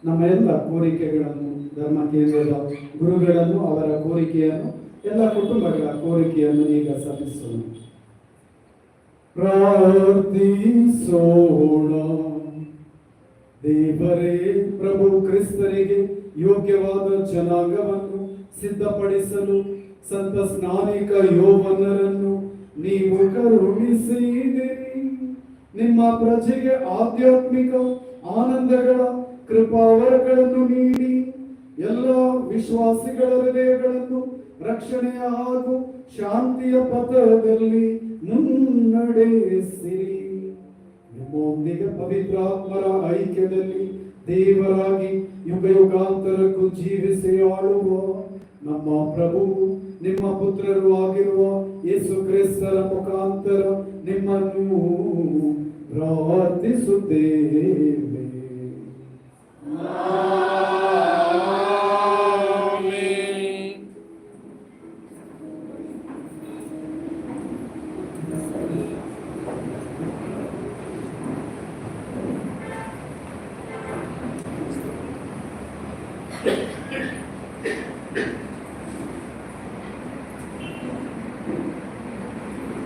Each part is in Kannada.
ನಮ್ಮ ಎಲ್ಲ ಕೋರಿಕೆಗಳನ್ನು ಧರ್ಮ ಕೇಂದ್ರದ ಗುರುಗಳನ್ನು ಅವರ ಕೋರಿಕೆಯನ್ನು ಎಲ್ಲ ಕುಟುಂಬಗಳ ಕೋರಿಕೆಯನ್ನು ಈಗ ಸಲ್ಲಿಸೋಣ. ಪ್ರಾರ್ಥಿಸೋಣ. ದೇವರೇ, ಪ್ರಭು ಕ್ರಿಸ್ತರಿಗೆ ಯೋಗ್ಯವಾದ ಜನಾಂಗವನ್ನು ಸಿದ್ಧಪಡಿಸಲು ಸಂತ ಸ್ನಾನಿಕ ಯೋವನರನ್ನು ನೀವು ಕರುಣಿಸಿದಿರಿ. ನಿಮ್ಮ ಪ್ರಜೆಗೆ ಆಧ್ಯಾತ್ಮಿಕ ಆನಂದಗಳ ಕೃಪಾವರಗಳನ್ನು ನೀಡಿ ಎಲ್ಲ ವಿಶ್ವಾಸಿಗಳ ಹೃದಯಗಳನ್ನು ರಕ್ಷಣೆಯ ಹಾಗೂ ಶಾಂತಿಯ ಪಥದಲ್ಲಿ ಮುನ್ನಡೆಸಿರಿ. ನಿಮ್ಮೊಂದಿಗೆ ಪವಿತ್ರಾತ್ಮರ ಐಕ್ಯದಲ್ಲಿ ದೇವರಾಗಿ ಯುಗ ಯುಗಾಂತರಕ್ಕೂ ಜೀವಿಸಿ ಆಳುವ ನಮ್ಮ ಪ್ರಭು ನಿಮ್ಮ ಪುತ್ರರು ಆಗಿರುವ ಯೇಸು ಕ್ರಿಸ್ತರ ಮುಖಾಂತರ ನಿಮ್ಮನ್ನು ಪ್ರಾರ್ಥಿಸುತ್ತೇವೆ.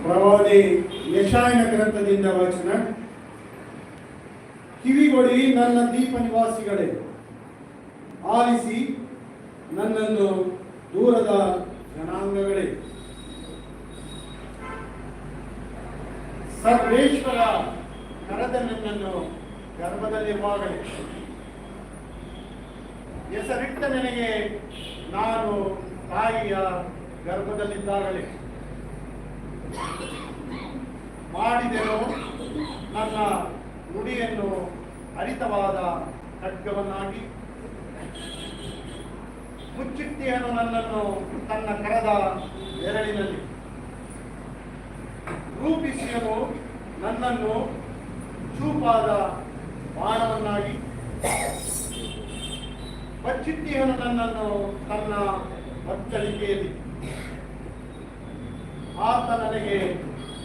ಪ್ರವಾದಿ ಯೆಶಾಯನ ಗ್ರಂಥದಿಂದ ವಚನ. ಕಿವಿಗೊಡಿ ನನ್ನ ದೀಪ ನಿವಾಸಿಗಳೇ, ಆಲಿಸಿ ನನ್ನನ್ನು ದೂರದ ಜನಾಂಗಗಳೇ. ಸರ್ವೇಶ್ವರ ಕರೆದ ನನ್ನನ್ನು ಗರ್ಭದಲ್ಲಿರುವಾಗಲೇ, ಹೆಸರಿಟ್ಟ ನನಗೆ ನಾನು ತಾಯಿಯ ಗರ್ಭದಲ್ಲಿದ್ದಾಗಲೇ ಮಾಡಿದೆನು ನನ್ನ ನುಡಿಯನ್ನು ಹರಿತವಾದ ಖಡ್ಗವನ್ನಾಗಿ. ಮುಚ್ಚಿಟ್ಟಿಯನು ನನ್ನನ್ನು ತನ್ನ ಕರದ ಬೆರಳಿನಲ್ಲಿ. ರೂಪಿಸಿಯನು ನನ್ನನ್ನು ಚೂಪಾದ ಬಾಣವನ್ನಾಗಿ. ಬಚ್ಚಿಟ್ಟಿಯನು ನನ್ನನ್ನು ತನ್ನ ಬಚ್ಚಳಿಕೆಯಲ್ಲಿ. ಆತ ನನಗೆ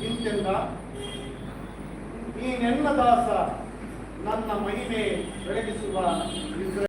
ಇಂತೆಂದ, ನೀನೆನ್ನ ದಾಸ, ನನ್ನ ಮಹಿಮೆ ಬೆಳಗಿಸುವ